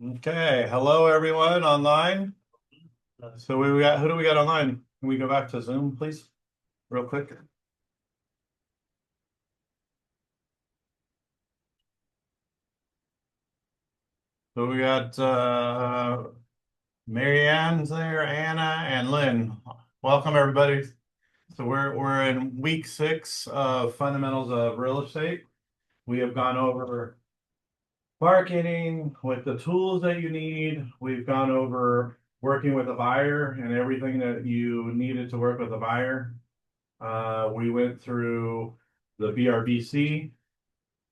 Okay, hello everyone online. So we got, who do we got online? Can we go back to Zoom, please, real quick? So we got Marianne's there, Anna, and Lynn. Welcome everybody. So we're in week 6 of fundamentals of real estate. We have gone over marketing with the tools that you need. We've gone over working with a buyer and everything that you needed to work with a buyer. We went through the BRBC.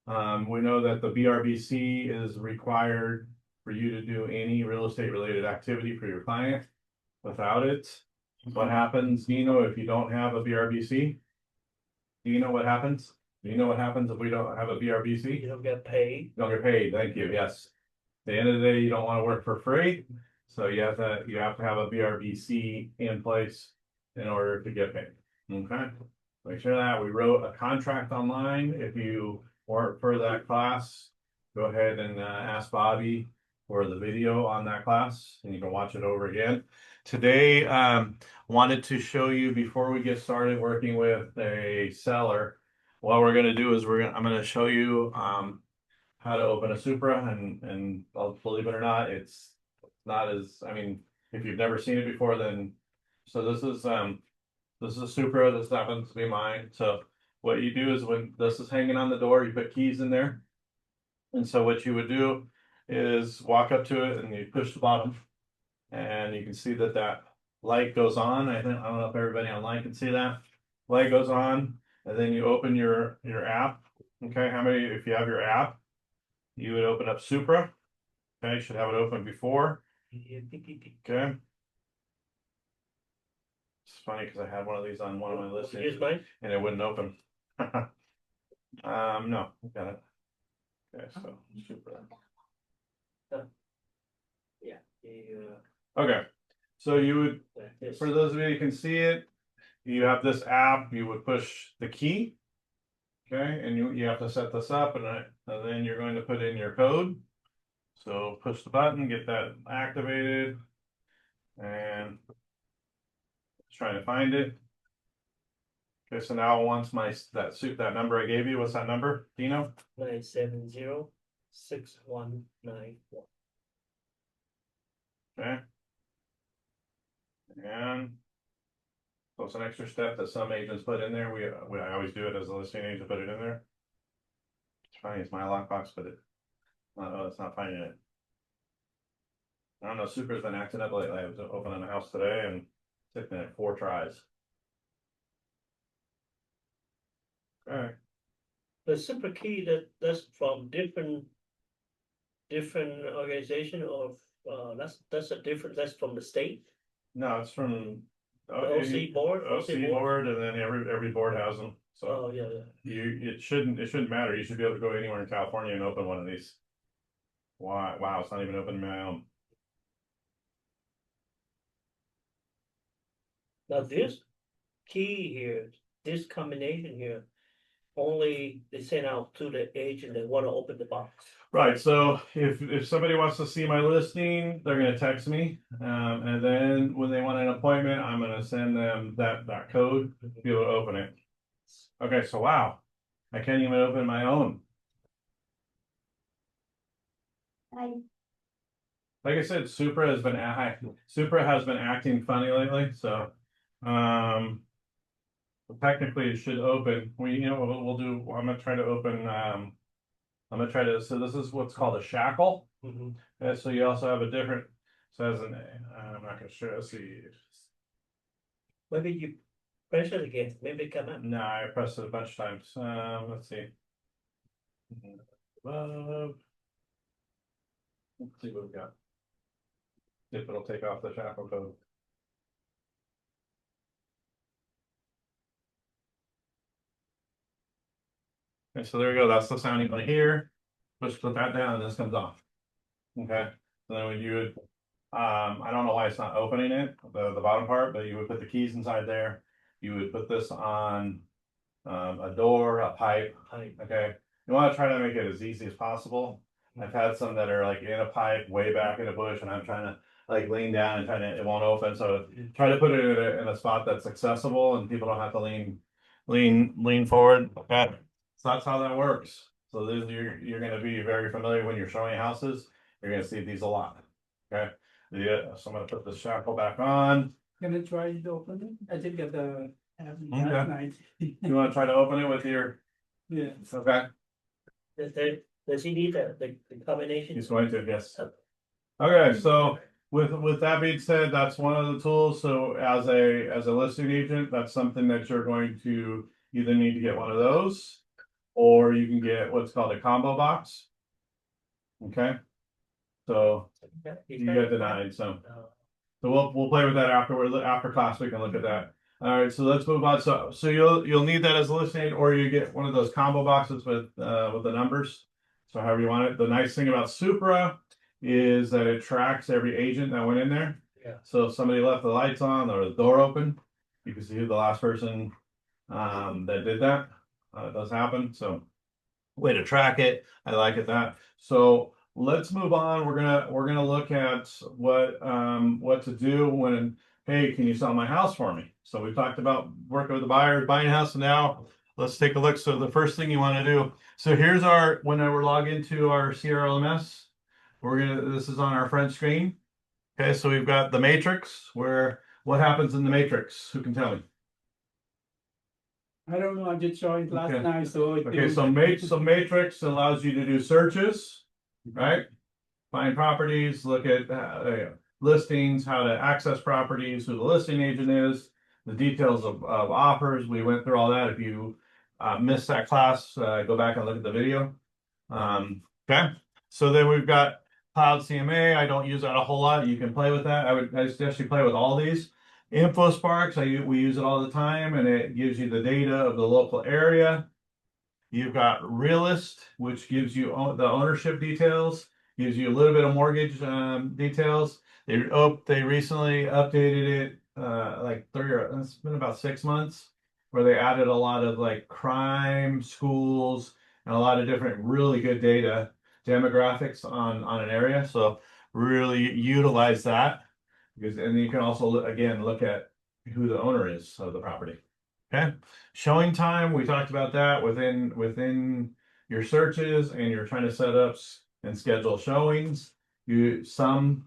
We know that the BRBC is required for you to do any real estate related activity for your client. Without it, what happens, Dino, if you don't have a BRBC? Do you know what happens? Do you know what happens if we don't have a BRBC? You don't get paid. You don't get paid. Thank you. Yes. At the end of the day, you don't want to work for free. So you have to have a BRBC in place in order to get paid. Okay. Make sure that we wrote a contract online. If you weren't for that class, go ahead and ask Bobby for the video on that class and you can watch it over again. Today, wanted to show you before we get started working with a seller. What we're going to do is I'm going to show you how to open a Supra, and believe it or not, it's not as, I mean, if you've never seen it before, then so this is a Supra. This happens to be mine. So what you do is when this is hanging on the door, you put keys in there. And so what you would do is walk up to it and you push the bottom, and you can see that that light goes on. I don't know if everybody online can see that. Light goes on, and then you open your app. Okay, if you have your app, you would open up Supra. Okay, you should have it open before. Okay. It's funny because I had one of these on one of my listings. Here's mine. And it wouldn't open. No, got it. Okay, so Supra. Yeah. Okay, so you would, for those of you who can see it, you have this app. You would push the key. Okay, and you have to set this up, and then you're going to put in your code. So push the button, get that activated, and trying to find it. Okay, so now once that number I gave you, what's that number, Dino? 970-6191. Okay. And so it's an extra step that some agents put in there. I always do it as a listing agent, put it in there. It's funny, it's my lockbox, but it's not finding it. I don't know, Super's been acting up lately. I was opening a house today and it took me like 4 tries. Okay. The super key that's from different organization, or that's a different, that's from the state. No, it's from The OC board. OC board, and then every board has them. So Oh yeah. it shouldn't matter. You should be able to go anywhere in California and open one of these. Wow, it's not even open in my own. Now this key here, this combination here, only they send out to the agent that want to open the box. Right. So if somebody wants to see my listing, they're going to text me, and then when they want an appointment, I'm going to send them that code to be able to open it. Okay. So wow, I can't even open my own. Like I said, Supra has been acting funny lately. So technically it should open. We'll do. I'm going to try to open. So this is what's called a shackle. And so you also have a different, so as an, I'm not gonna show, let's see. Maybe you press it again, maybe it come up. No, I pressed it a bunch of times. Let's see. Let's see what we've got. If it'll take off the shackle code. Okay, so there we go. That's the sound you're gonna hear. Just put that down and this comes off. Okay. So then when you would, I don't know why it's not opening it, the bottom part, but you would put the keys inside there. You would put this on a door, a pipe. Okay. You want to try to make it as easy as possible. I've had some that are like in a pipe way back in a bush and I'm trying to like lean down and trying to, it won't open. So try to put it in a spot that's accessible and people don't have to lean forward. Okay. So that's how that works. So this, you're gonna be very familiar when you're showing houses. You're gonna see these a lot. Okay. Yeah, so I'm gonna put the shackle back on. Gonna try to open it. I did get the Okay. last night. You wanna try to open it with your, Yeah. okay, Does he need the combination? he's going to, yes. Okay, so with that being said, that's one of the tools. So as a listing agent, that's something that you're going to either need to get one of those, or you can get what's called a combo box. Okay. So you got denied, so we'll play with that after class. We can look at that. All right, so let's move on. So you'll need that as a listing, or you get one of those combo boxes with the numbers. So however you want it. The nice thing about Supra is that it tracks every agent that went in there. Yeah. So if somebody left the lights on or the door open, you can see who the last person that did that. It does happen. So way to track it. I like it that. So let's move on. We're gonna look at what to do when, hey, can you sell my house for me? So we talked about working with the buyer, buying a house, and now let's take a look. So the first thing you want to do. So here's our whenever we log into our CRLMS, this is on our front screen. Okay, so we've got the matrix where what happens in the matrix? Who can tell me? I don't know. I just saw it last Okay. night, so Okay, so matrix allows you to do searches, right? Find properties, look at listings, how to access properties, who the listing agent is, the details of offers. We went through all that. If you missed that class, go back and look at the video. Okay, so then we've got Cloud CMA. I don't use that a whole lot. You can play with that. I suggest you play with all these. InfoSparks, we use it all the time, and it gives you the data of the local area. You've got Realist, which gives you the ownership details, gives you a little bit of mortgage details. They recently updated it it's been about 6 months, where they added a lot of like crime, schools, and a lot of different really good data demographics on an area. So really utilize that and then you can also again look at who the owner is of the property. Okay, showing time, we talked about that within your searches, and you're trying to set up and schedule showings. Some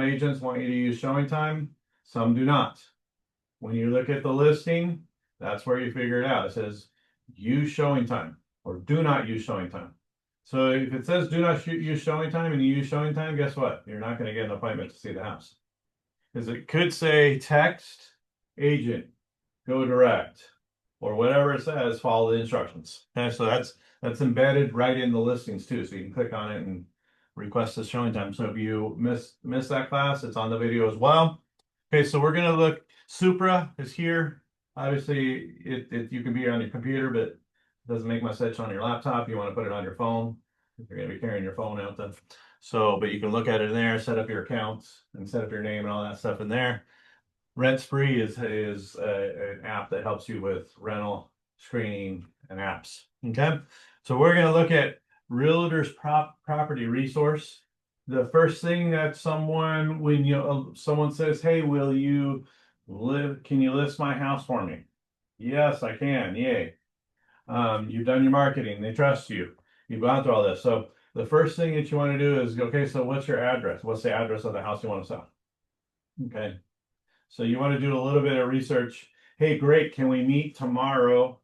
agents want you to use showing time, some do not. When you look at the listing, that's where you figure it out. It says use showing time or do not use showing time. So if it says do not use showing time and you use showing time, guess what? You're not going to get an appointment to see the house. Because it could say text agent, go direct, or whatever it says, follow the instructions. Okay, so that's embedded right in the listings too. So you can click on it and request the showing time. So if you miss that class, it's on the video as well. Okay, so we're gonna look. Supra is here. Obviously, you can be on your computer, but it doesn't make much sense on your laptop. You want to put it on your phone. If you're gonna be carrying your phone out, then but you can look at it in there, set up your accounts, and set up your name and all that stuff in there. Rent Spree is an app that helps you with rental screening and apps. Okay, so we're going to look at Realtor's property resource. The first thing that someone says, "Hey, can you list my house for me?" Yes, I can. Yay. You've done your marketing. They trust you. You've gone through all this. So the first thing that you want to do is, okay, so what's your address? What's the address of the house you want to sell? Okay. So you want to do a little bit of research. Hey, great. Can we meet tomorrow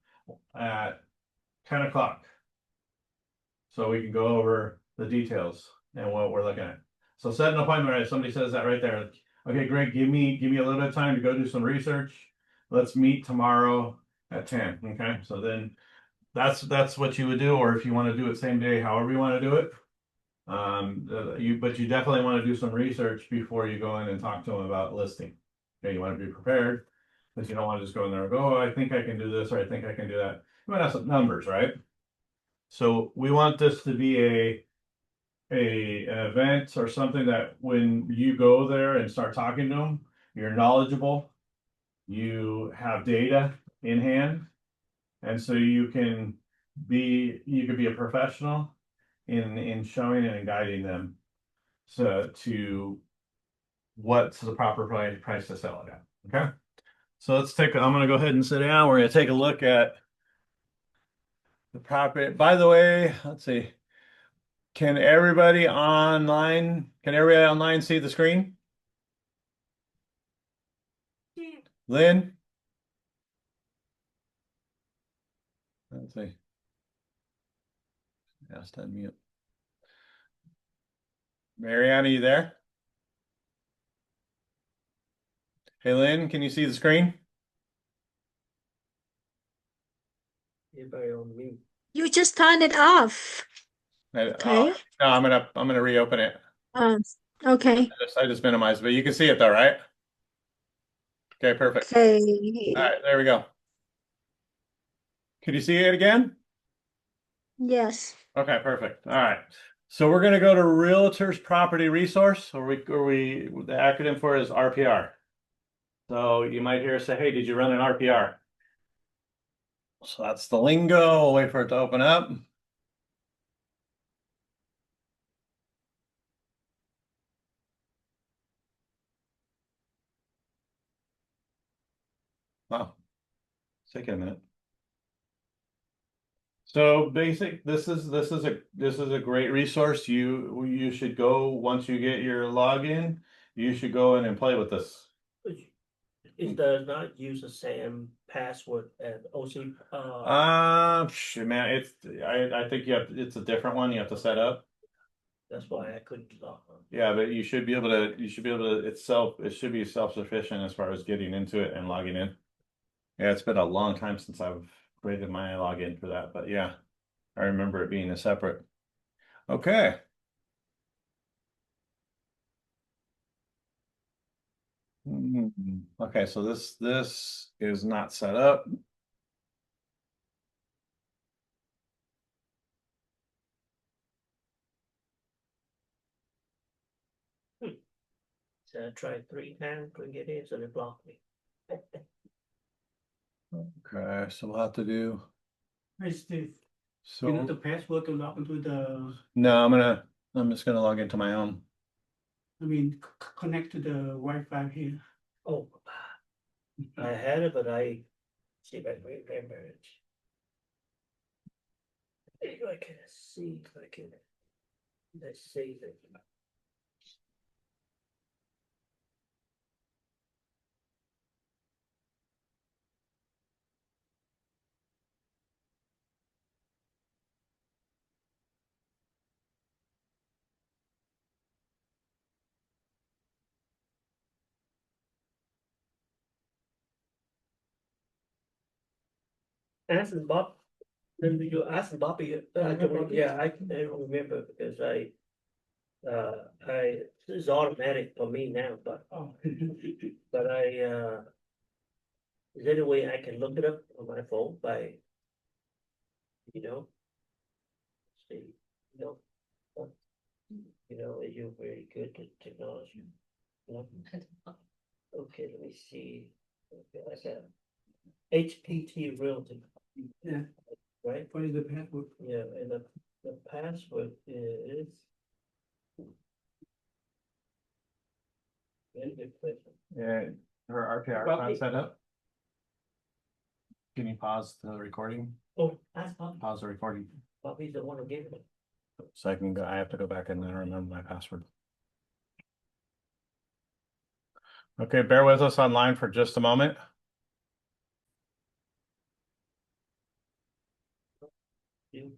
at 10 o'clock? So we can go over the details and what we're looking at. So set an appointment, right? Somebody says that right there. Okay, great. Give me a little bit of time to go do some research. Let's meet tomorrow at 10. Okay. So then that's what you would do, or if you want to do it same day, however you want to do it. But you definitely want to do some research before you go in and talk to them about listing. Okay, you want to be prepared, because you don't want to just go in there and go, oh, I think I can do this, or I think I can do that. You want to have some numbers, right? So we want this to be an event or something that when you go there and start talking to them, you're knowledgeable, you have data in hand, and so you can be a professional in showing and guiding them to what's the proper price to sell it at. Okay. So I'm gonna go ahead and sit down. We're gonna take a look at the property. By the way, let's see. Can everybody online see the screen? Lynn? Let's see. Asked to unmute. Marianne, are you there? Hey, Lynn, can you see the screen? Everybody on me. You just turn it off. Okay. No, I'm gonna reopen it. Okay. I just minimized, but you can see it though, right? Okay, perfect. Okay. All right, there we go. Can you see it again? Yes. Okay, perfect. All right. So we're gonna go to Realtors Property Resource, or the acronym for it is RPR. So you might hear us say, hey, did you run an RPR? So that's the lingo. We'll wait for it to open up. Wow. It's taking a minute. So this is a great resource. You should go once you get your login, you should go in and play with this. It does not use the same password as OC, Man, I think it's a different one you have to set up. that's why I couldn't log on. Yeah, but you should be able to it should be self-sufficient as far as getting into it and logging in. Yeah, it's been a long time since I've created my login for that, but yeah, I remember it being a separate. Okay. Okay, so this is not set up. So I tried 3 times, couldn't get in, so they blocked me. Okay, so we'll have to do. Hi, Steve. So You know the password to log into the, no, I'm just gonna log into my own. connect to the Wi-Fi here. Oh, I had it, but I see if I can remember it. If I can see if I can. Let's save it. Ask Bob. Then you ask Bobby. I don't. Yeah, I don't remember because it's automatic for me now. But Oh. but is there any way I can look it up on my phone by, you know, see, you know, you're very good at technology. You know? Okay, let me see. Okay, I got HPT Realty, Yeah, right? what is the password? Yeah, and the password is. Very good question. Yeah, her RPR is not set up. Can you pause the recording? Oh, ask Bobby. Pause the recording. Bobby's the one who gave it. So I have to go back and then remember my password. Okay, bear with us online for just a moment. You.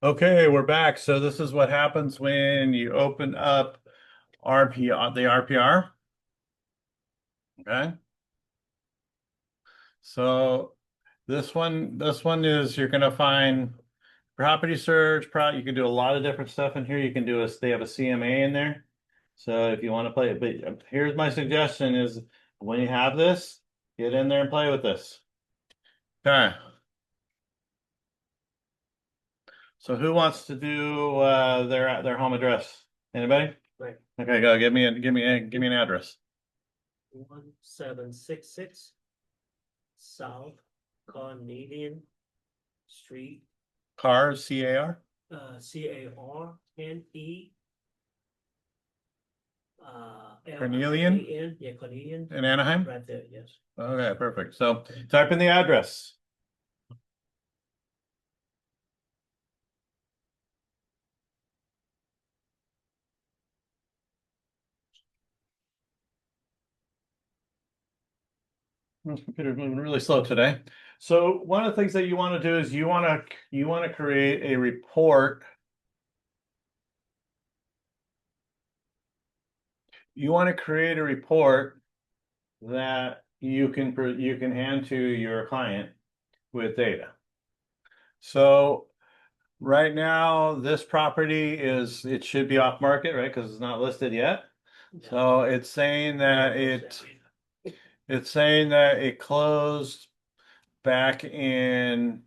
Okay, we're back. So this is what happens when you open up the RPR. Okay. So this one is you're gonna find property search, you can do a lot of different stuff in here. You can do they have a CMA in there. So if you want to play it, but here's my suggestion is when you have this, get in there and play with this. Okay. So who wants to do their home address? Anybody? Right. Okay, go. Give me an address. 1766 South Canadian Street, Car, C-A-R? Carne. Cornelian? Lian, yeah, Cornelian, In Anaheim? right there, yes. Okay, perfect. So type in the address. My computer's moving really slow today. So one of the things that you want to do is you want to create a report. You want to create a report that you can hand to your client with data. So right now, this property it should be off market, right? Because it's not listed yet. So it's saying that it's saying that it closed back in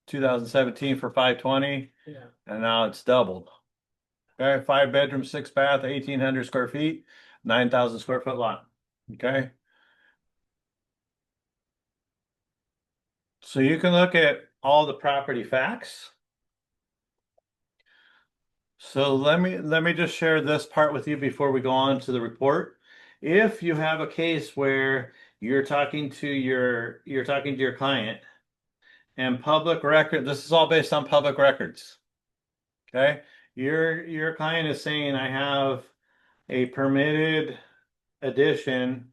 2017 for 520, Yeah, and now it's doubled. Okay, 5 bedroom, 6 bath, 1,800 square feet, 9,000 square foot lot. Okay. So you can look at all the property facts. So let me just share this part with you before we go on to the report. If you have a case where you're talking to your client and public record, this is all based on public records. Okay? Your client is saying I have a permitted addition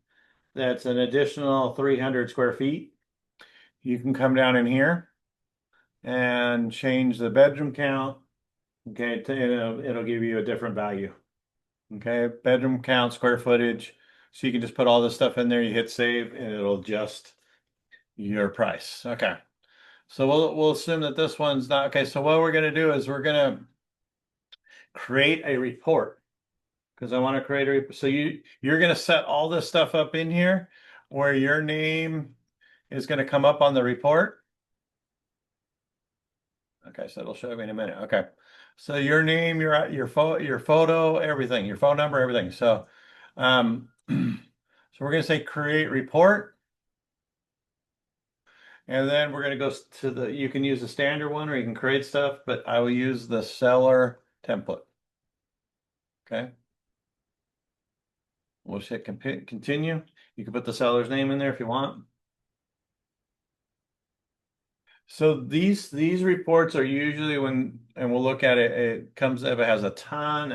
that's an additional 300 square feet. You can come down in here and change the bedroom count. Okay, it'll give you a different value. Okay, bedroom count, square footage. So you can just put all this stuff in there, you hit save, and it'll adjust your price. Okay. So we'll assume that this one's not okay. So what we're gonna do is we're gonna create a report because I want to create a report. So you're gonna set all this stuff up in here where your name is gonna come up on the report. Okay, so it'll show me in a minute. Okay. So your name, your photo, everything, your phone number, everything. So so we're going to say create report. And then we're going to go to you can use the standard one or you can create stuff, but I will use the seller template. Okay. We'll just hit continue. You can put the seller's name in there if you want. So these reports are usually and we'll look at it, it comes up, it has a ton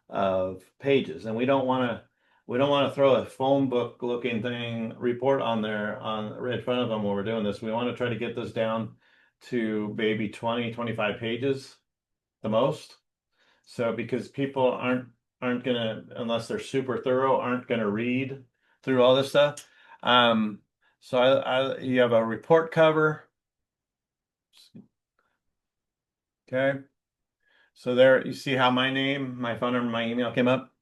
of pages, and we don't want to throw a phone book looking thing report on there right in front of them when we're doing this. We want to try to get this down to maybe 20-25 pages the most. So because people aren't gonna, unless they're super thorough, aren't gonna read through all this stuff. So you have a report cover. Okay. So there you see how my name, my phone number, my email came up.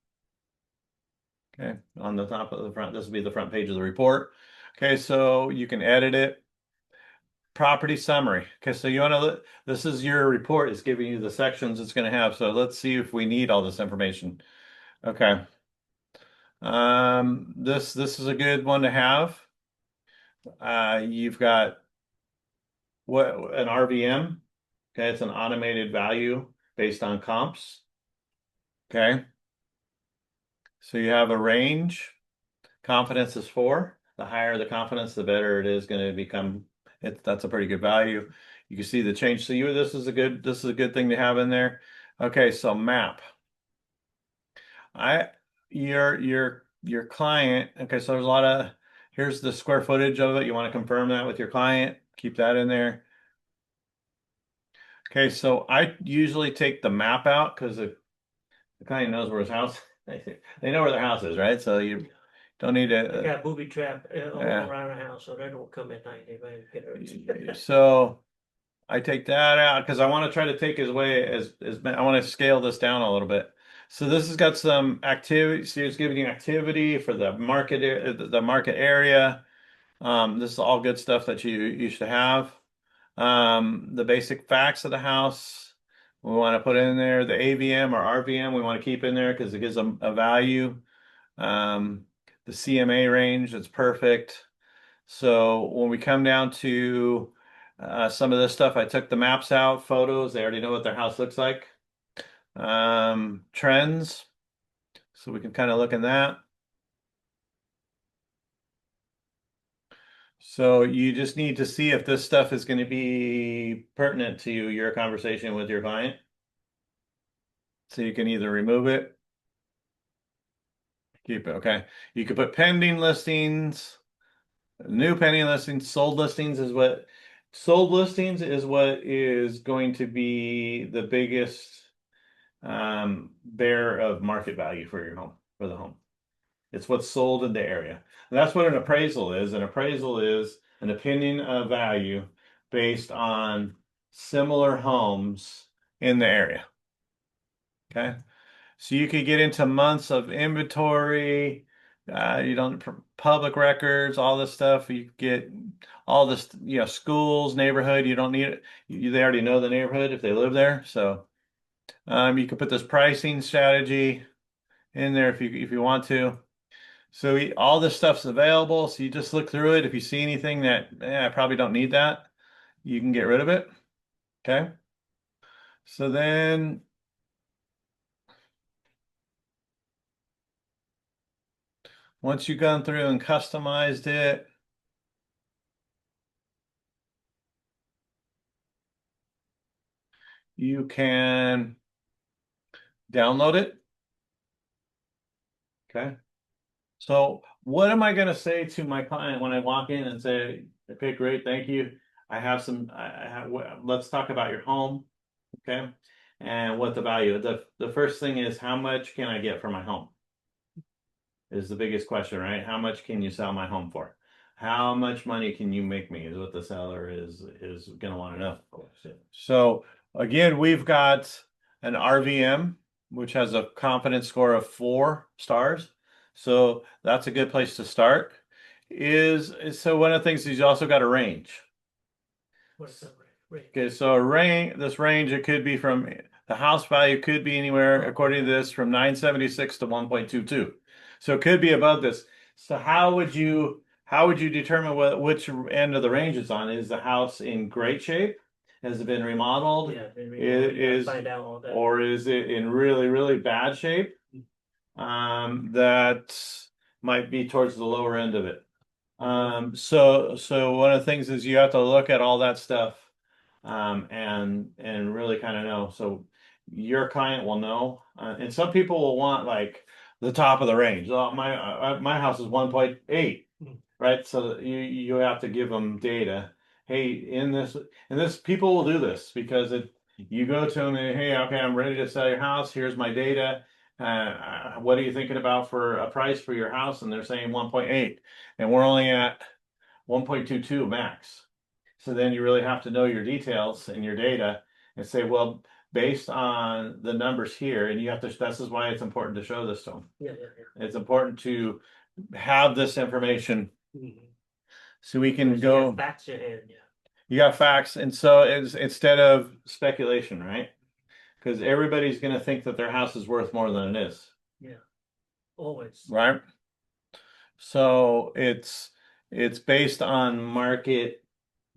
Okay, on the top of the front, this will be the front page of the report. Okay, so you can edit it. Property summary. Okay, so you want to, this is your report. It's giving you the sections it's going to have. So let's see if we need all this information. Okay. This is a good one to have. You've got an RVM. Okay, it's an automated value based on comps. Okay. So you have a range. Confidence is 4. The higher the confidence, the better it is going to become. That's a pretty good value. You can see the change. So this is a good thing to have in there. Okay, so map. Your client. Okay, so there's a lot of. Here's the square footage of it. You want to confirm that with your client. Keep that in there. Okay, so I usually take the map out because the client knows where his house. They know where their house is, right? So you don't need I to. got booby trap all Yeah. around the house, so they don't come at night, they might get hurt. So I take that out because I want to try to take his way as I want to scale this down a little bit. So this has got some activity. So it's giving you activity for the market area. This is all good stuff that you should have. The basic facts of the house. We want to put in there the AVM or RVM. We want to keep in there because it gives them a value. The CMA range, it's perfect. So when we come down to Some of this stuff, I took the maps out, photos. They already know what their house looks like. Trends. So we can kind of look in that. So you just need to see if this stuff is going to be pertinent to your conversation with your client. So you can either remove it, keep it. Okay. You could put pending listings, new pending listings, sold listings is what is going to be the biggest bear of market value for your home, for the home. It's what's sold in the area. And that's what an appraisal is. An appraisal is an opinion of value based on similar homes in the area. Okay. So you could get into months of inventory, you don't public records, all this stuff. You get all this, schools, neighborhood. You don't need it. They already know the neighborhood if they live there. So you could put this pricing strategy in there if you want to. So all this stuff's available. So you just look through it. If you see anything that I probably don't need that, you can get rid of it. Okay. So then once you've gone through and customized it, you can download it. Okay. So what am I going to say to my client when I walk in and say, okay, great, thank you. Let's talk about your home. Okay. And what the value. The first thing is, how much can I get for my home? Is the biggest question, right? How much can you sell my home for? How much money can you make me is what the seller is going to want to know. So again, we've got an RVM, which has a confidence score of 4 stars. So that's a good place to start. So one of the things is you also got a range. What is that range? Okay, so this range, it could be from the house value could be anywhere, according to this, from 976 to 1.22. So it could be above this. So how would you determine which end of the range it's on? Is the house in great shape? Has it been remodeled? Yeah, maybe Is find out all that. or is it in really, really bad shape? That might be towards the lower end of it. So one of the things is you have to look at all that stuff, and really kind of know. So your client will know, and some people will want like the top of the range. Oh, my house is 1.8, right? So you have to give them data. Hey, in this people will do this because you go to them and hey, okay, I'm ready to sell your house. Here's my data. What are you thinking about for a price for your house? And they're saying 1.8, and we're only at 1.22 max. So then you really have to know your details and your data and say, well, based on the numbers here, and this is why it's important to show this to them. Yeah. It's important to have this information Mhm. so we can You go. have facts in your hand, yeah. You got facts, and so it's instead of speculation, right? Because everybody's going to think that their house is worth more than it is, Yeah, always. right? So it's based on market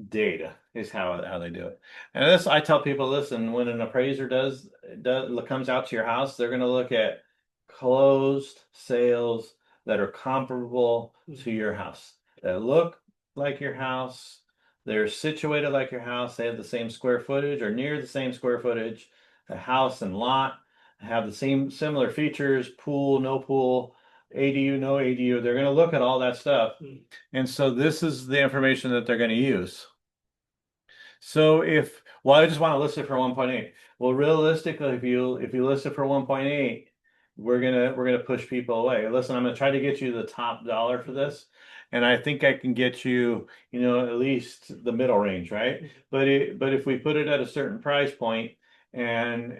data is how they do it. And this I tell people, listen, when an appraiser comes out to your house, they're going to look at closed sales that are comparable to your house, that look like your house, they're situated like your house, they have the same square footage or near the same square footage, the house and lot have the same similar features, pool, no pool, ADU, no ADU. They're going to look at all that stuff. And so this is the information that they're going to use. So I just want to list it for 1.8. Well, realistically, if you list it for 1.8, we're gonna push people away. Listen, I'm gonna try to get you the top dollar for this, and I think I can get you, at least the middle range, right? But if we put it at a certain price point, and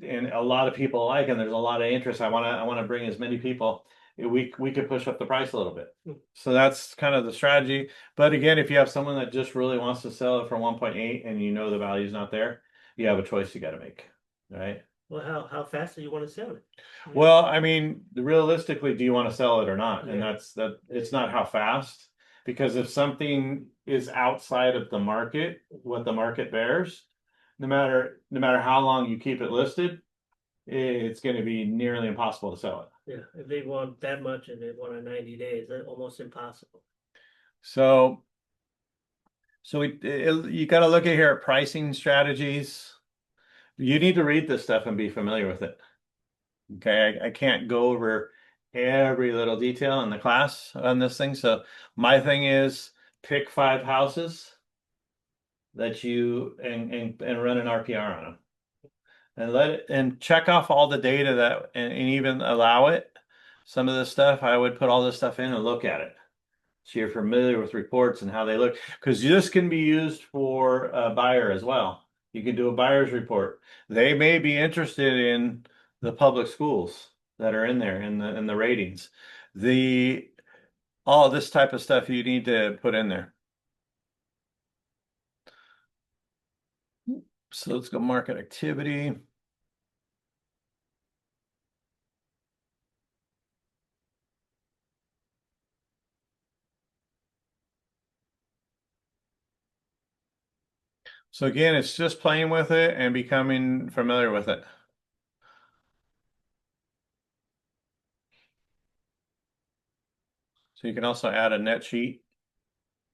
a lot of people like, and there's a lot of interest, I wanna bring as many people. We could push up the price a little bit. So that's kind of the strategy. But again, if you have someone that just really wants to sell it for 1.8 and the value's not there, you have a choice you got to make, right? Well, how fast do you want to sell it? Well, I mean, realistically, do you want to sell it or not? And Yeah. it's not how fast. Because if something is outside of the market, what the market bears, no matter how long you keep it listed, it's going to be nearly impossible to sell it. Yeah, if they want that much and they want a 90 days, that's almost impossible. So you got to look at here at pricing strategies. You need to read this stuff and be familiar with it. Okay, I can't go over every little detail in the class on this thing. So my thing is pick 5 houses that you and run an RPR on them. And let it and check off all the data that and even allow it. Some of this stuff, I would put all this stuff in and look at it. So you're familiar with reports and how they look. Because this can be used for a buyer as well. You can do a buyer's report. They may be interested in the public schools that are in there in the ratings. All this type of stuff you need to put in there. So let's go market activity. So again, it's just playing with it and becoming familiar with it. So you can also add a net sheet.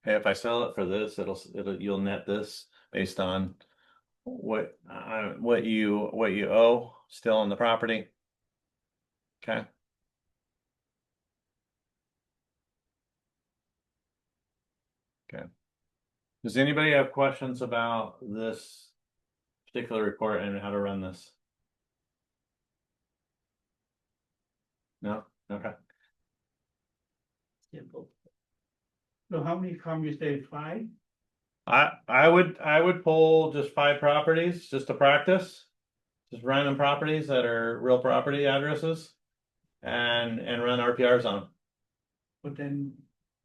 Hey, if I sell it for this, you'll net this based on what you owe still on the property. Okay. Okay. Does anybody have questions about this particular report and how to run this? No? Okay. Simple. So how many come you say 5? I would pull just 5 properties just to practice. Just random properties that are real property addresses and run RPRs on them. But then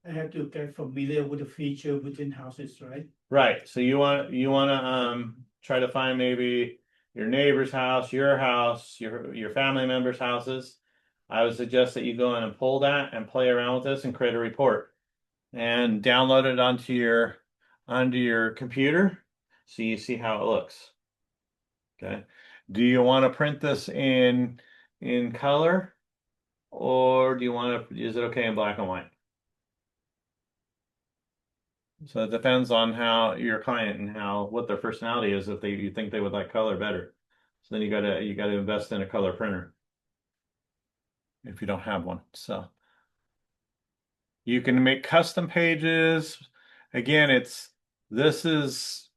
I have to get familiar with the feature within houses, right? Right. So you want to try to find maybe your neighbor's house, your family members' houses. I would suggest that you go in and pull that and play around with this and create a report and download it onto your computer so you see how it looks. Okay. Do you want to print this in color or do you want to, is it okay in black and white? So it depends on how your client and what their personality is. If you think they would like color better, so then you gotta invest in a color printer if you don't have one. So you can make custom pages. Again, this is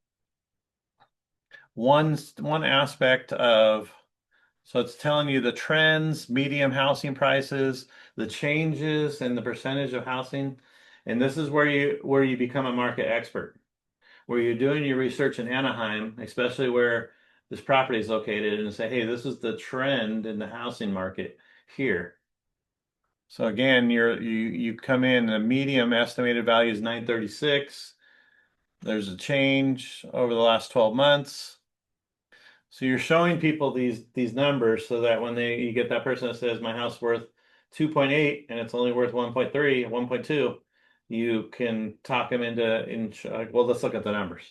one aspect of. So it's telling you the trends, medium housing prices, the changes, and the percentage of housing. And this is where you become a market expert. Where you're doing your research in Anaheim, especially where this property is located, and say, hey, this is the trend in the housing market here. So again, you come in, the medium estimated value is 936. There's a change over the last 12 months. So you're showing people these numbers so that when you get that person that says my house worth 2.8 and it's only worth 1.3, 1.2, you can talk them well, let's look at the numbers.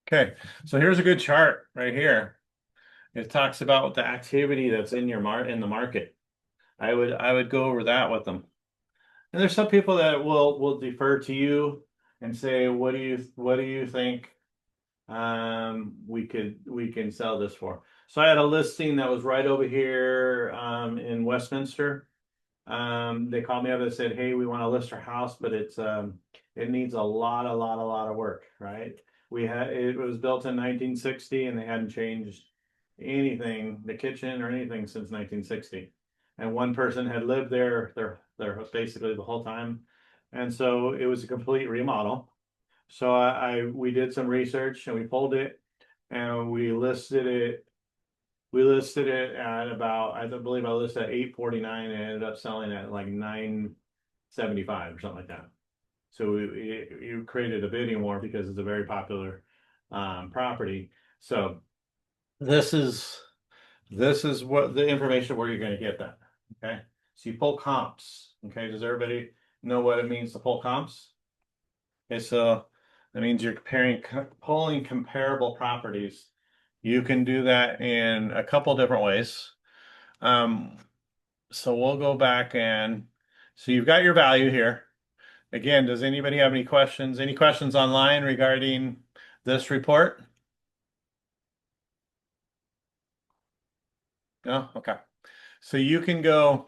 Okay, so here's a good chart right here. It talks about the activity that's in in the market. I would go over that with them. And there's some people that will defer to you and say, what do you think we can sell this for? So I had a listing that was right over here in Westminster. They called me up and said, hey, we want to list our house, but it needs a lot of work, right? It was built in 1960 and they hadn't changed anything, the kitchen or anything since 1960. And one person had lived there basically the whole time. And so it was a complete remodel. So we did some research and we pulled it and we listed it. We listed it at about, I believe I listed at 849 and ended up selling at like 975 or something like that. So you created a bidding war because it's a very popular property. So this is what the information where you're going to get that. Okay, so you pull comps. Okay, does everybody know what it means to pull comps? Okay, so that means you're pulling comparable properties. You can do that in a couple different ways. So we'll go back and so you've got your value here. Again, does anybody have any questions? Any questions online regarding this report? No? Okay. So you can go,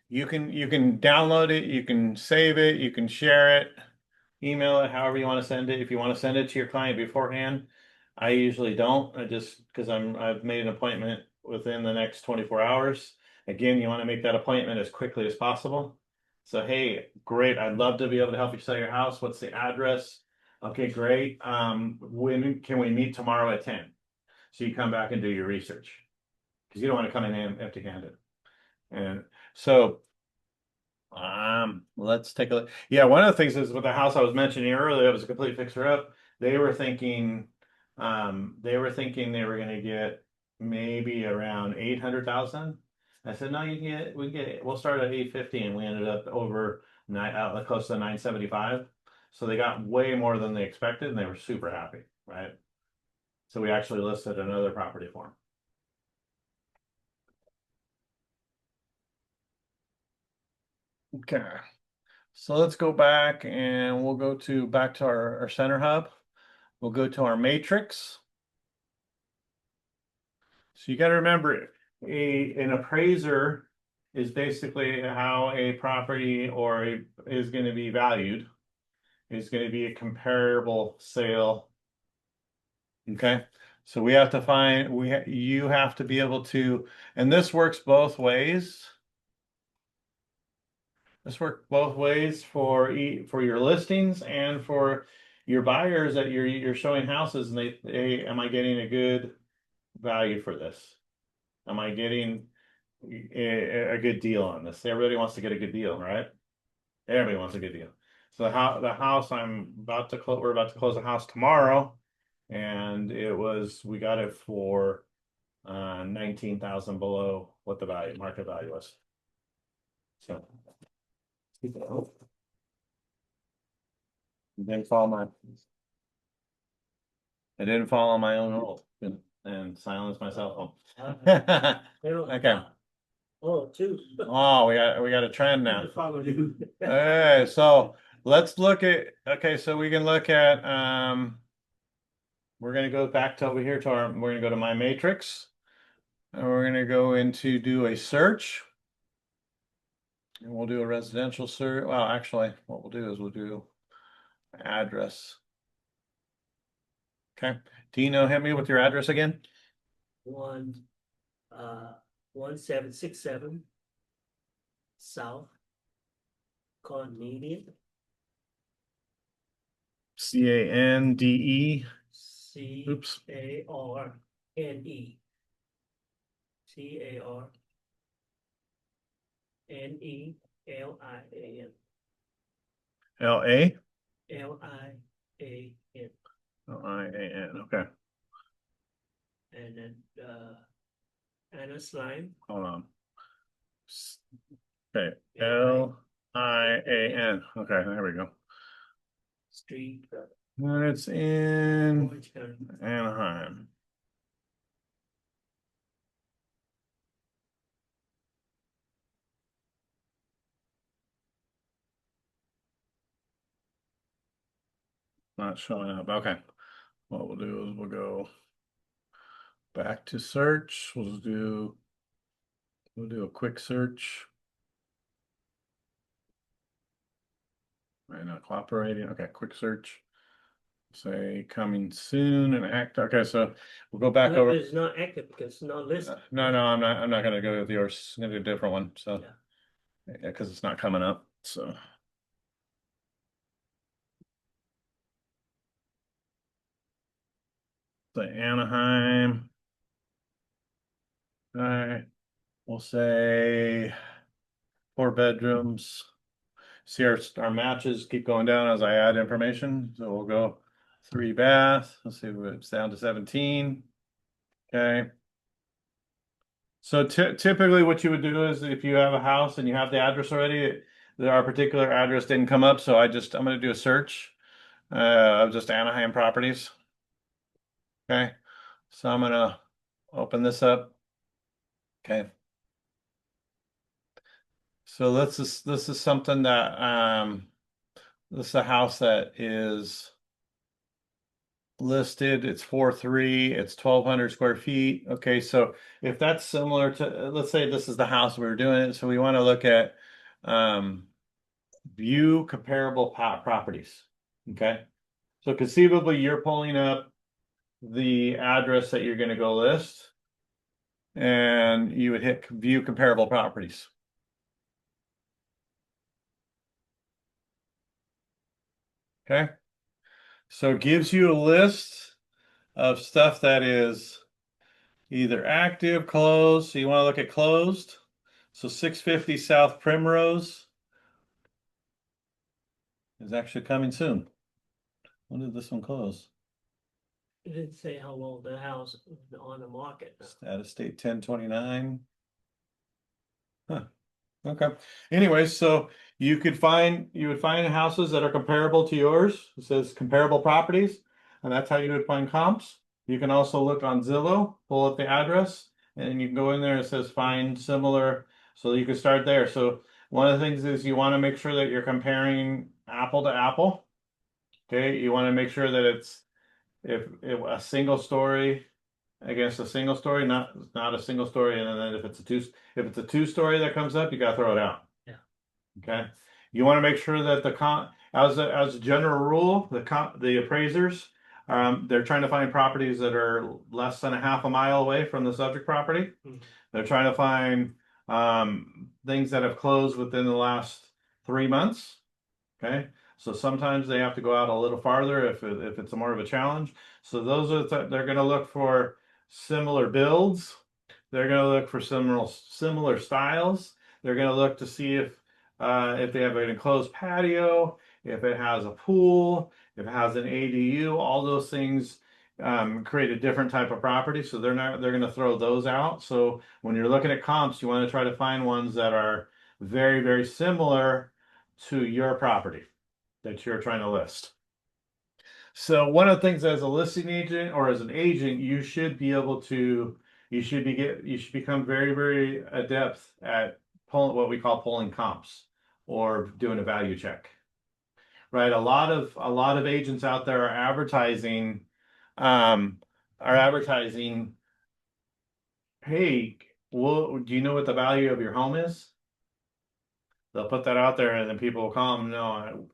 you can download it, you can save it, you can share it, email it, however you want to send it. If you want to send it to your client beforehand, I usually don't. I just because I've made an appointment within the next 24 hours. Again, you want to make that appointment as quickly as possible. So, hey, great. I'd love to be able to help you sell your house. What's the address? Okay, great. When can we meet tomorrow at 10? So you come back and do your research because you don't want to come in empty-handed. And so let's take a look. Yeah, one of the things is with the house I was mentioning earlier, it was a complete fixer up. They were thinking they were gonna get maybe around 800,000. I said, no, we'll start at 850, and we ended up over close to 975. So they got way more than they expected, and they were super happy, right? So we actually listed another property for them. Okay. So let's go back and we'll go back to our center hub. We'll go to our matrix. So you got to remember an appraiser is basically how a property is going to be valued. It's going to be a comparable sale. Okay. So we have to find you have to be able to, and this works both ways. This works both ways for your listings and for your buyers that you're showing houses, and am I getting a good value for this? Am I getting a good deal on this? Everybody wants to get a good deal, right? Everybody wants a good deal. So the house we're about to close the house tomorrow, and we got it for 19,000 below what the market value was. So. Didn't follow my. I didn't follow my own rule and silence my cell phone. Okay. Oh, two. Oh, we got a trend now. Follow you. Hey, so let's look at. Okay, so we can look at. We're gonna go back to over here to we're gonna go to my matrix, and we're gonna go into do a search. And we'll do a residential search. Well, actually, what we'll do is we'll do address. Okay. Dino, hit me with your address again. 1767 South Canadian CANDE. Oops. CARNE CARNELIAN LA. LIAN. LIAN. Okay. And then Anna's line. Hold on. Okay. LIAN. Okay, there we go. Street. And it's in Orange County. Anaheim. Not showing up. Okay. What we'll do is we'll go back to search. We'll do a quick search. Right now, cooperating. Okay, quick search. Say coming soon and act. Okay, so we'll go back over. It's not active because it's not listed. No, I'm not gonna go with yours. I'm gonna do a different one. So yeah, because it's not coming up. So Anaheim. All right. We'll say 4 bedrooms. See our matches keep going down as I add information. So we'll go 3 bath. Let's see, it's down to 17. Okay. So typically what you would do is if you have a house and you have the address already, our particular address didn't come up, so I'm going to do a search of just Anaheim properties. Okay. So I'm going to open this up. Okay. So this is something that this is a house that is listed. It's 4.3, it's 1,200 square feet. Okay, so if that's similar to, let's say this is the house we were doing it, so we want to look at view comparable properties. Okay, so conceivably you're pulling up the address that you're going to go list, and you would hit view comparable properties. Okay, so it gives you a list of stuff that is either active, closed. So you want to look at closed. So 650 South Primrose is actually coming soon. When did this one close? It didn't say how long the house is on the market. Out of state 1029. Huh. Okay. Anyways, so you would find houses that are comparable to yours. It says comparable properties, and that's how you would find comps. You can also look on Zillow, pull up the address, and you can go in there. It says find similar, so you can start there. So one of the things is you want to make sure that you're comparing apple to apple. Okay, you want to make sure that it's if a single story against a single story, not a single story, and then if it's a two story that comes up, you gotta throw it out. Yeah. Okay. You want to make sure that as a general rule, the appraisers they're trying to find properties that are less than a half a mile away from the subject property. Mhm. They're trying to find things that have closed within the last 3 months. Okay. So sometimes they have to go out a little farther if it's more of a challenge. So those are they're going to look for similar builds. They're going to look for similar styles. They're going to look to see if they have an enclosed patio, if it has a pool, if it has an ADU. All those things create a different type of property. So they're going to throw those out. So when you're looking at comps, you want to try to find ones that are very, very similar to your property that you're trying to list. So one of the things as a listing agent or as an agent, you should become very, very adept at pulling what we call pulling comps or doing a value check. Right? A lot of agents out there um, are advertising, hey, well, do you know what the value of your home is? They'll put that out there and then people will call them, no,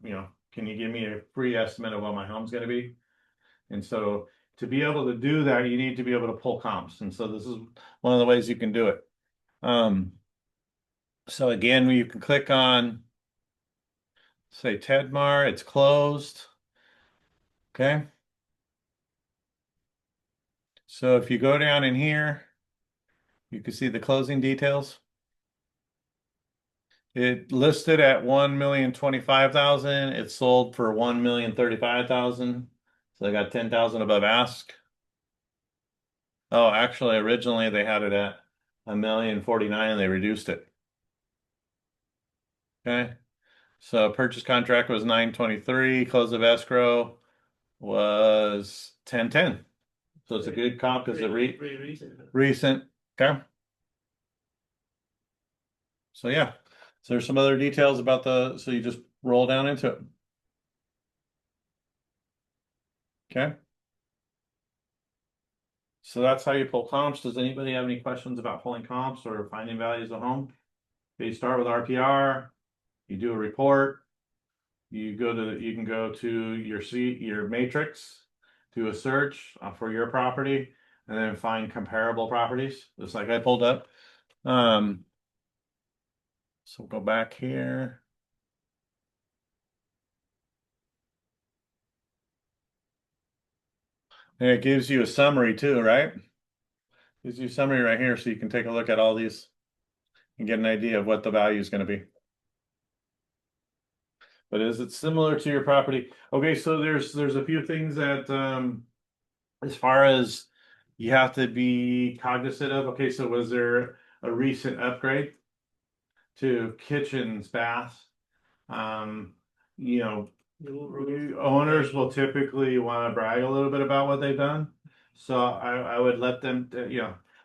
can you give me a free estimate of what my home's going to be? And so to be able to do that, you need to be able to pull comps. And so this is one of the ways you can do it. So again, you can click on, say, Tedmar, it's closed. Okay. So if you go down in here, you can see the closing details. It listed at 1,025,000. It sold for 1,035,000. So they got 10,000 above ask. Oh, actually, originally they had it at 1,049,000 and they reduced it. Okay. So purchase contract was 923, close of escrow was 1010. So it's a good comp because it recent. Okay. So yeah. So there's some other details about so you just roll down into it. Okay. So that's how you pull comps. Does anybody have any questions about pulling comps or finding values of home? Okay, you start with RPR, you do a report, you can go to your matrix, do a search for your property, and then find comparable properties, just like I pulled up. So we'll go back here. And it gives you a summary too, right? Gives you a summary right here so you can take a look at all these and get an idea of what the value is going to be. But is it similar to your property? Okay, so there's a few things that as far as you have to be cognizant of. Okay, so was there a recent upgrade to kitchens, baths? You know, New roof. owners will typically want to brag a little bit about what they've done. So I would let them,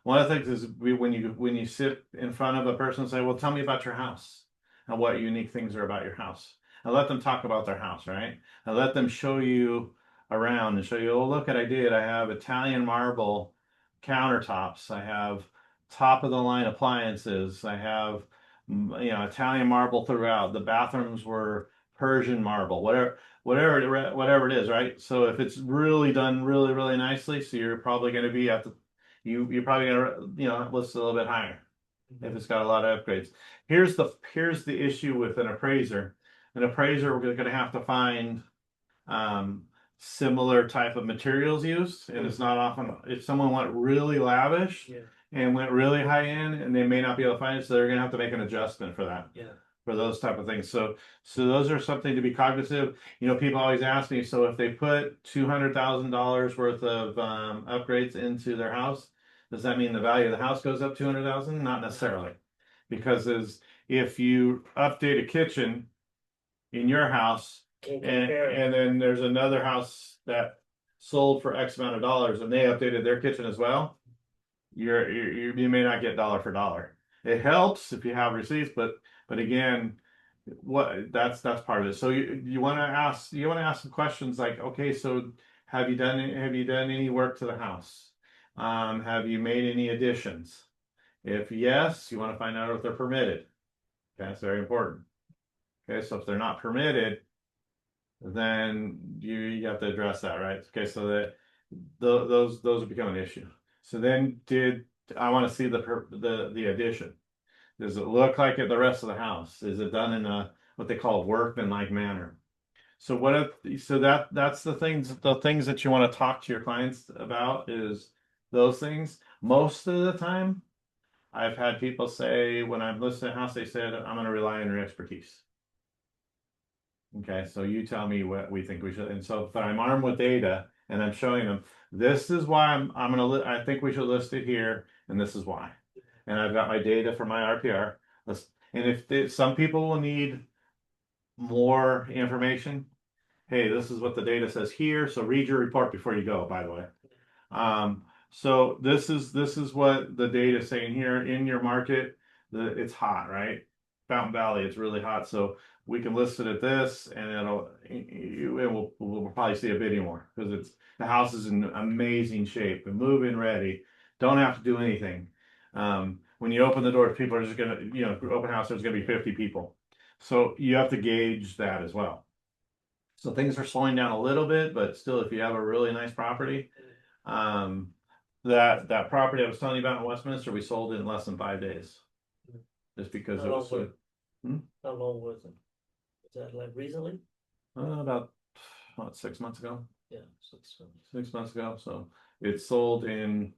one of the things is when you sit in front of a person and say, well, tell me about your house and what unique things are about your house. And let them talk about their house, right? And let them show you around and show you, oh, look what I did. I have Italian marble countertops. I have top of the line appliances. I have, Italian marble throughout. The bathrooms were Persian marble, whatever it is, right? So if it's really done really nicely, so you're probably going to be at you're probably going to list a little bit higher if it's got a lot of upgrades. Here's the issue with an appraiser. An appraiser, we're going to have to find similar type of materials used, and it's not often if someone went really lavish Yeah, and went really high end, and they may not be able to find it, so they're going to have to make an adjustment for that yeah. for those type of things. So those are something to be cognizant of. People always ask me, so if they put $200,000 worth of upgrades into their house, does that mean the value of the house goes up 200,000? Not necessarily, because if you update a kitchen in your house Can't and compare it. then there's another house that sold for X amount of dollars and they updated their kitchen as well, you may not get dollar for dollar. It helps if you have receipts, but again, that's part of it. So you want to ask some questions like, okay, so have you done any work to the house? Have you made any additions? If yes, you want to find out if they're permitted. Okay, that's very important. Okay, so if they're not permitted, then you have to address that, right? Okay, so that those will become an issue. So then I want to see the addition. Does it look like the rest of the house? Is it done in a what they call a workmanlike manner? So that's the things that you want to talk to your clients about is those things. Most of the time, I've had people say when I'm listing a house, they said, I'm going to rely on your expertise. Okay, so you tell me what we think we should, and so if I'm armed with data and I'm showing them, this is why I think we should list it here, and this is why. And I've got my data for my RPR. And if some people will need more information, hey, this is what the data says here. So read your report before you go, by the way. So this is what the data is saying here in your market. It's hot, right? Fountain Valley, it's really hot. So we can list it at this, and we'll probably see a bit more because the house is in amazing shape and move-in ready. Don't have to do anything. When you open the doors, people are just gonna, open house, there's gonna be 50 people. So you have to gauge that as well. So things are slowing down a little bit, but still, if you have a really nice property, that property I was telling you about in Westminster, we sold it in less than 5 days. Just because How it was long How long was it? Was that like recently? about 6 months ago. Yeah, 6 months. 6 months ago. So it sold in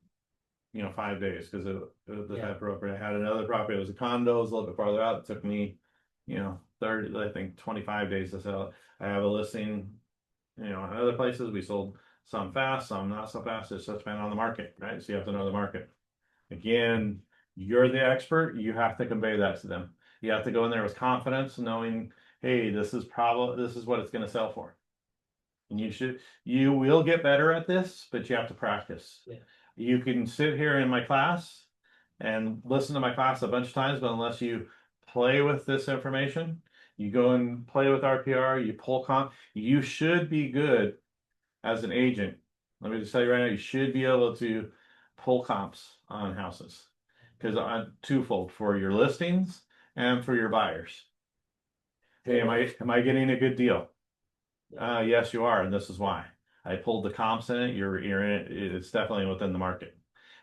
5 days because the Yeah. type of property. I had another property, it was a condo, it was a little bit farther out. It took me, 30, I think 25 days to sell it. I have a listing, in other places. We sold some fast, some not so fast. It's just depending on the market, right? So you have to know the market. Again, you're the expert. You have to convey that to them. You have to go in there with confidence, knowing, hey, this is what it's going to sell for. And you will get better at this, but you have to practice. Yeah. You can sit here in my class and listen to my class a bunch of times, but unless you play with this information, you go and play with RPR, you pull comp, you should be good as an agent. Let me just tell you right now, you should be able to pull comps on houses because twofold for your listings and for your buyers. Hey, am I getting a good deal? Yes, you are, and this is why. I pulled the comps in it. You're in it. It's definitely within the market.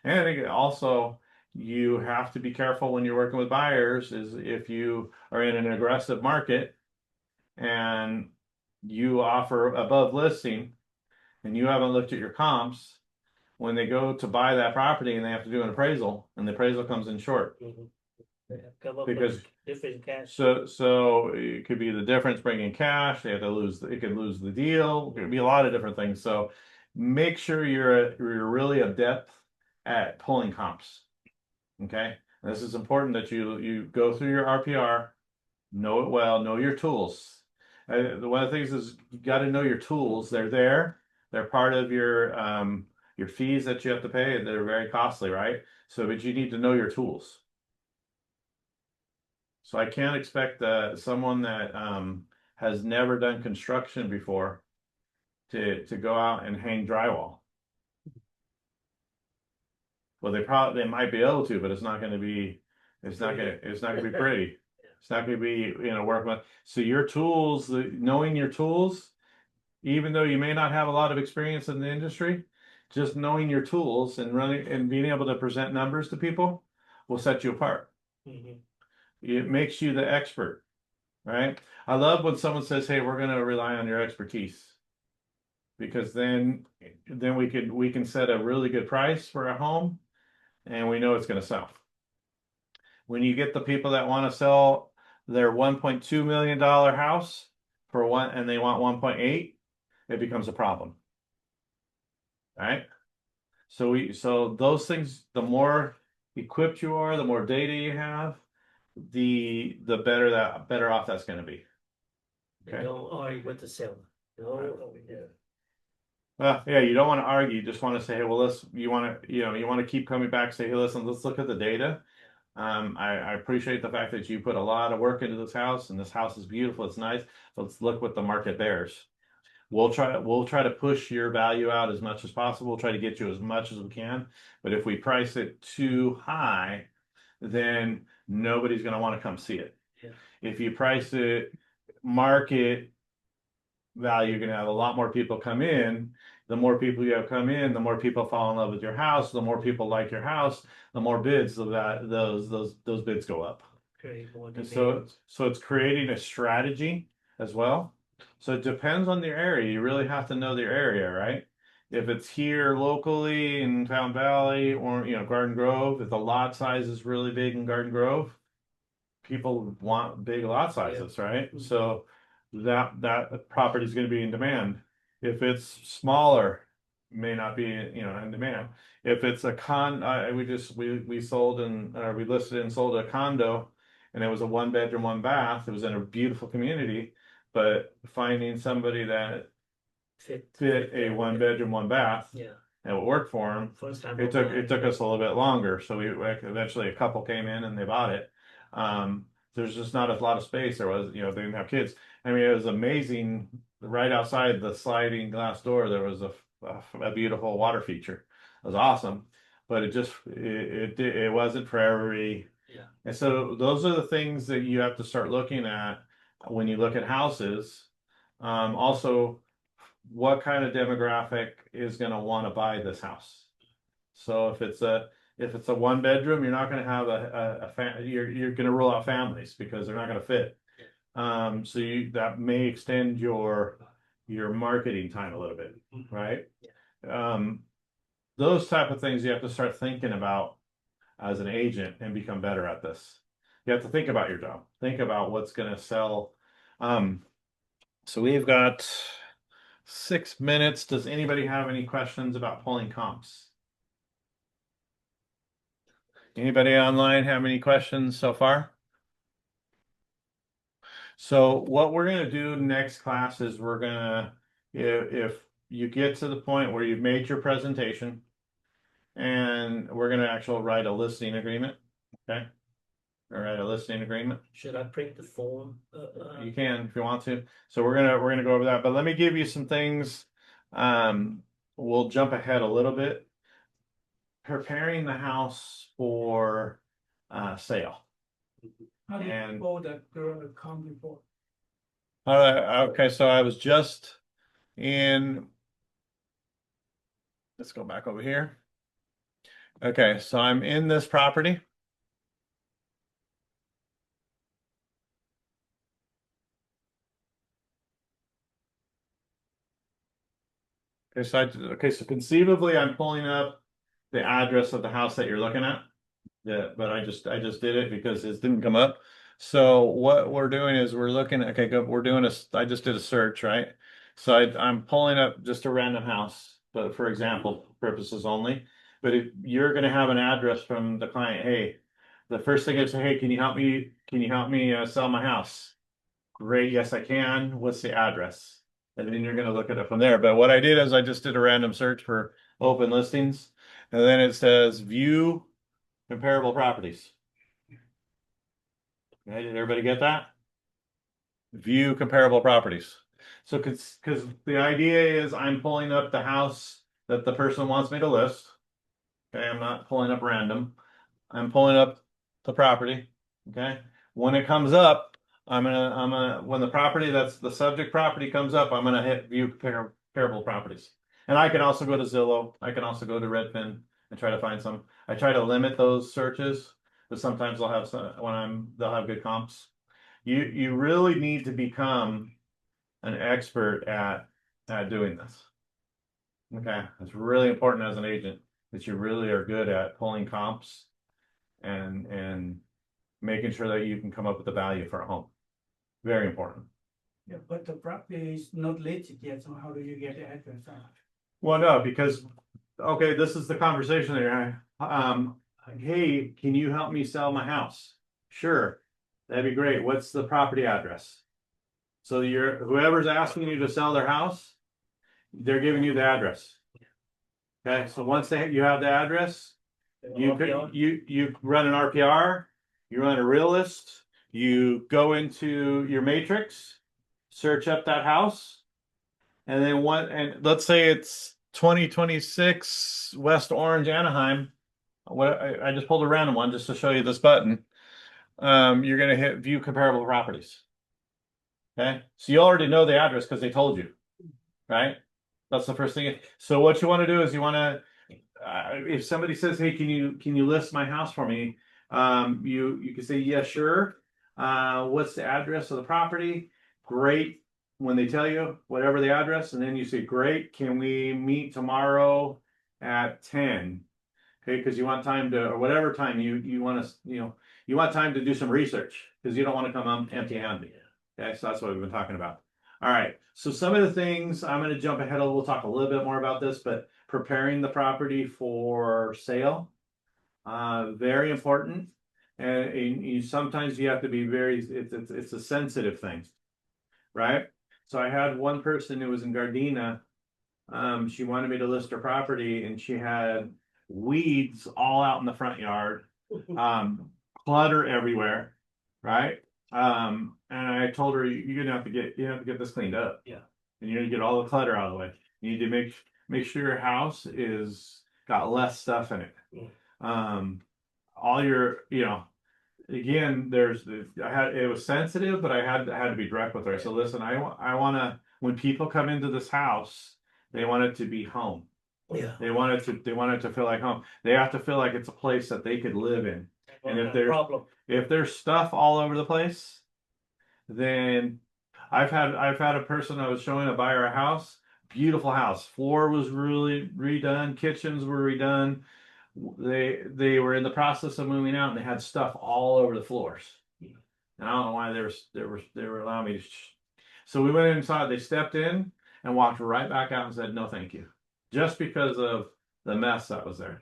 And I think also you have to be careful when you're working with buyers is if you are in an aggressive market and you offer above listing and you haven't looked at your comps, when they go to buy that property and they have to do an appraisal and the appraisal comes in short, Mhm. Come up Because- with different cash. So it could be the difference bringing cash, they have to lose, it could lose the deal, it could be a lot of different things, so make sure you're really adept at pulling comps. Okay, this is important that you go through your RPR, know it well, know your tools. One of the things is you got to know your tools. They're there. They're part of your fees that you have to pay. They're very costly, right? So, but you need to know your tools. So I can't expect someone that has never done construction before to go out and hang drywall. Well, they might be able to, but it's not going to be it's not going to be pretty. It's not going to be work with. So your tools, knowing your tools, even though you may not have a lot of experience in the industry, just knowing your tools and running and being able to present numbers to people will set you apart. Mhm. It makes you the expert, right? I love when someone says, "Hey, we're going to rely on your expertise," because then we can set a really good price for a home, and we know it's going to sell. When you get the people that want to sell their $1.2 million house for one, and they want 1.8, it becomes a problem, right? So those things, the more equipped you are, the more data you have, the better off that's going to be. And Okay. don't argue with the seller. No, yeah. Well, yeah, you don't want to argue. You just want to say, hey, well, you want to keep coming back, say, hey, listen, let's look at the data. I appreciate the fact that you put a lot of work into this house, and this house is beautiful. It's nice. Let's look what the market bears. We'll try to push your value out as much as possible. We'll try to get you as much as we can. But if we price it too high, then nobody's going to want to come see it. Yeah. If you price it market value, you're going to have a lot more people come in. The more people you have come in, the more people fall in love with your house. The more people like your house, the more bids of that those bids go up. Create more And demand. so it's creating a strategy as well. So it depends on the area. You really have to know their area, right? If it's here locally in Fountain Valley or Garden Grove, if the lot size is really big in Garden Grove, people want big lot sizes, right? So that property is going to be in demand. If it's smaller, may not be in demand. If it's a we sold and we listed and sold a condo, and it was a 1 bedroom 1 bath. It was in a beautiful community, but finding somebody that fit a 1 bedroom 1 bath Yeah. that would work for them, First time. it took us a little bit longer. So we eventually a couple came in and they bought it. There's just not a lot of space. There was, they didn't have kids. I mean, it was amazing. Right outside the sliding glass door, there was a beautiful water feature. It was awesome, but it wasn't for every. Yeah. And so those are the things that you have to start looking at when you look at houses. Also, what kind of demographic is going to want to buy this house? So if it's a 1 bedroom, you're not going to have you're going to rule out families because they're not going to fit. So that may extend your marketing time a little bit, right? Those type of things you have to start thinking about as an agent and become better at this. You have to think about your job. Think about what's going to sell. So we've got 6 minutes. Does anybody have any questions about pulling comps? Anybody online have any questions so far? So what we're going to do next class is we're going to, if you get to the point where you've made your presentation, and we're going to actually write a listing agreement. Okay. All right, a listing agreement. Should I print the form? You can if you want to. So we're gonna go over that. But let me give you some things. We'll jump ahead a little bit. Preparing the house for sale. How do you And- pull that account report? Okay, so I was just in. Let's go back over here. Okay, so I'm in this property. Okay, so conceivably, I'm pulling up the address of the house that you're looking at. Yeah, but I just did it because it didn't come up. So what we're doing is we're looking, okay, good, I just did a search, right? So I'm pulling up just a random house, but for example purposes only. But if you're going to have an address from the client, hey, the first thing is, hey, can you help me? Can you help me sell my house? Great, yes, I can. What's the address? And then you're going to look at it from there. But what I did is I just did a random search for open listings, and then it says view comparable properties. Okay, did everybody get that? View comparable properties. So, because the idea is I'm pulling up the house that the person wants me to list. Okay, I'm not pulling up random. I'm pulling up the property. Okay, when it comes up, when the property that's the subject property comes up, I'm gonna hit view comparable properties. And I can also go to Zillow. I can also go to Redfin and try to find some. I try to limit those searches, but sometimes they'll have some they'll have good comps. You really need to become an expert at doing this. Okay, it's really important as an agent that you really are good at pulling comps and making sure that you can come up with the value for a home. Very important. Yeah, but the property is not listed yet, so how do you get the address out? Well, no, because okay, this is the conversation there. Hey, can you help me sell my house? Sure, that'd be great. What's the property address? So whoever's asking you to sell their house, they're giving you the address. Okay, so once you have the address, you run an RPR, you run a realist, you go into your matrix, search up that house, and then let's say it's 2026 West Orange Anaheim. I just pulled a random one just to show you this button. You're gonna hit view comparable properties. Okay, so you already know the address because they told you, right? That's the first thing. So what you want to do is you want to if somebody says, "Hey, can you list my house for me?" You can say, "Yeah, sure." What's the address of the property? Great. When they tell you whatever the address, and then you say, "Great. Can we meet tomorrow at 10?" Okay, because you want time to, or whatever time you want to, you want time to do some research because you don't want to come empty-handed. Okay, so that's what we've been talking about. All right, so some of the things I'm going to jump ahead. We'll talk a little bit more about this, but preparing the property for sale, very important. And sometimes you have to be it's a sensitive thing, right? So I had one person who was in Gardena. She wanted me to list her property, and she had weeds all out in the front yard, clutter everywhere, right? And I told her you have to get this cleaned up. Yeah. And you need to get all the clutter out of the way. You need to make sure your house is got less stuff in it. All your, again, it was sensitive, but I had to be direct with her. So listen, I want to, when people come into this house, they want it to be home. Yeah. They want it to feel like home. They have to feel like it's a place that they could live in. And if there's stuff all over the place, then I've had a person I was showing a buyer a house, beautiful house. Floor was really redone, kitchens were redone. They were in the process of moving out and they had stuff all over the floors. And I don't know why they were allowing me to. So we went inside, they stepped in and walked right back out and said, "No, thank you." Just because of the mess that was there.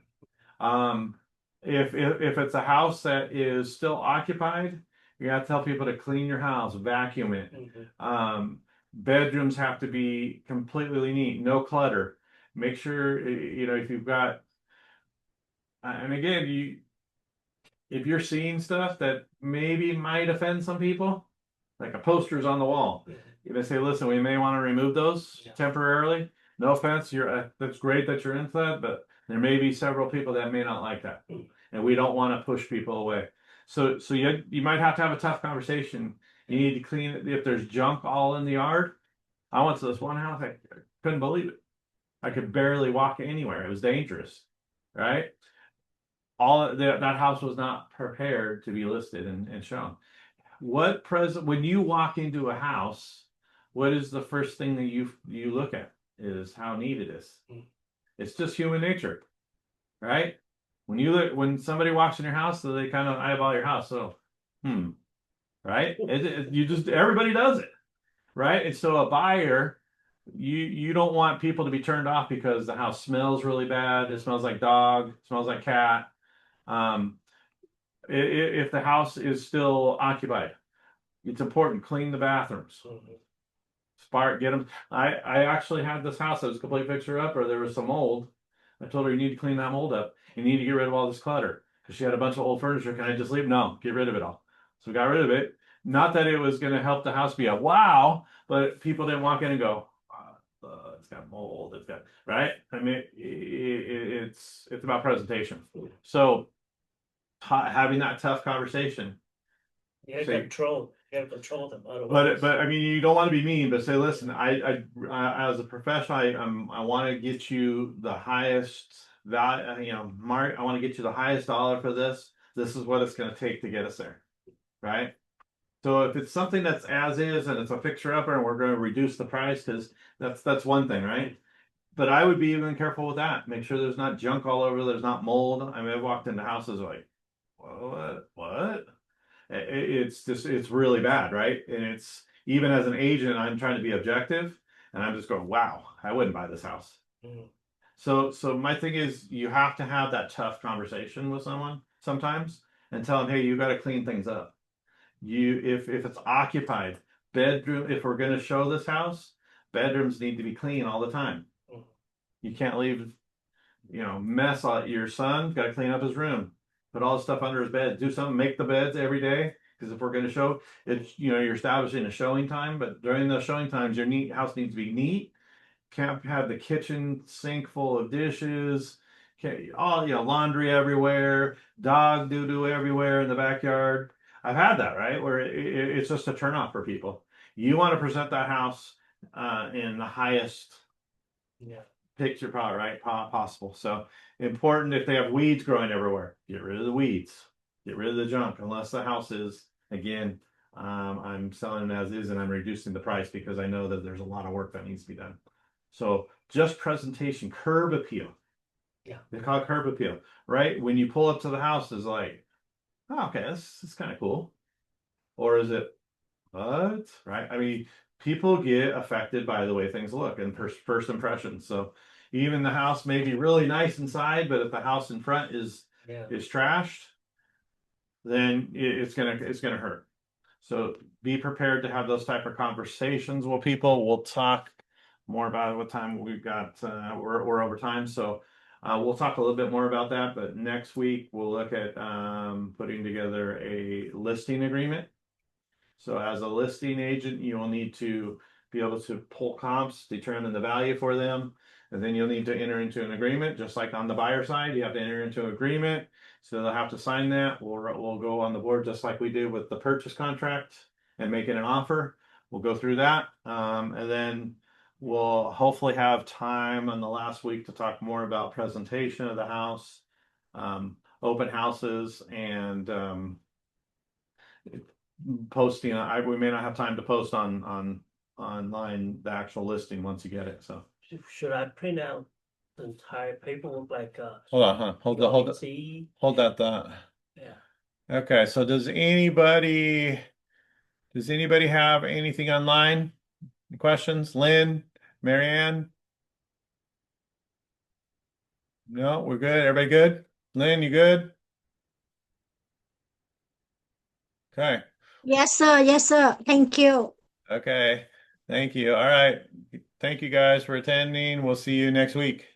If it's a house that is still occupied, you have to tell people to clean your house, vacuum it. Bedrooms have to be completely neat, no clutter. Make sure if you've got, and again, if you're seeing stuff that maybe might offend some people, like a posters on the wall, you may say, "Listen, we may want to remove those temporarily." No offense, that's great that you're into that, but there may be several people that may not like that, and we don't want to push people away. So you might have to have a tough conversation. You need to clean it. If there's junk all in the yard, I went to this one house, I couldn't believe it. I could barely walk anywhere. It was dangerous, right? That house was not prepared to be listed and shown. When you walk into a house, what is the first thing that you look at? Is how neat it is. It's just human nature, right? when somebody walks in your house, so they kind of eyeball your house. So, right? You just everybody does it, right? And so a buyer, you don't want people to be turned off because the house smells really bad. It smells like dog, it smells like cat. Um, if the house is still occupied, it's important clean the bathrooms. Mhm. Spark, get them. I actually had this house that was completely fixer up, or there was some mold. I told her you need to clean that mold up. You need to get rid of all this clutter because she had a bunch of old furniture. Can I just leave? No, get rid of it all. So we got rid of it. Not that it was going to help the house be a wow, but people didn't walk in and go, it's got mold. It's got right. I mean, it's about presentation. So having that tough conversation. You have Say- control, you have control them, But otherwise. I mean, you don't want to be mean, but say, listen, as a professional, I want to get you the highest value, Mark, I want to get you the highest dollar for this. This is what it's going to take to get us there, right? So if it's something that's as is and it's a fixer upper and we're going to reduce the price, because that's one thing, right? But I would be even careful with that. Make sure there's not junk all over, there's not mold. I mean, I've walked into houses like, what? It's just it's really bad, right? And it's even as an agent, I'm trying to be objective, and I'm just going, wow, I wouldn't buy this house. Mhm. So my thing is, you have to have that tough conversation with someone sometimes and tell them, hey, you got to clean things up. If it's occupied, bedroom, if we're going to show this house, bedrooms need to be clean all the time. Mhm. You can't leave, mess on your son. Got to clean up his room, put all the stuff under his bed, do something, make the beds every day. Because if we're going to show, it's you're establishing a showing time, but during those showing times, your house needs to be neat. Can't have the kitchen sink full of dishes. Can't, all laundry everywhere, dog doo doo everywhere in the backyard. I've had that right where it's just a turn off for people. You want to present that house in the highest Yeah, picture power, right? Possible. So important if they have weeds growing everywhere, get rid of the weeds, get rid of the junk, unless the house is, again, I'm selling it as is and I'm reducing the price because I know that there's a lot of work that needs to be done. So just presentation, curb appeal. Yeah. They call it curb appeal, right? When you pull up to the house, is like, oh, okay, this is kind of cool. Or is it, what? Right? I mean, people get affected by the way things look and first impressions. So even the house may be really nice inside, but if the house in front is yeah. trashed, then it's gonna hurt. So be prepared to have those type of conversations with people. We'll talk more about what time we've got. We're over time, so we'll talk a little bit more about that. But next week we'll look at putting together a listing agreement. So as a listing agent, you will need to be able to pull comps, determine the value for them, and then you'll need to enter into an agreement, just like on the buyer side, you have to enter into an agreement. So they'll have to sign that. We'll go on the board just like we did with the purchase contract and making an offer. We'll go through that, and then we'll hopefully have time on the last week to talk more about presentation of the house, open houses, and posting. We may not have time to post on online the actual listing once you get it. So Should I print out the entire paperwork like, hold on, huh? see? Hold that thought. Yeah, Okay, so does anybody have anything online? Any questions? Lynn, Marianne? No, we're good. Everybody good? Lynn, you good? Okay. Yes, sir. Yes, sir. Thank you. Okay. Thank you. All right. Thank you guys for attending. We'll see you next week.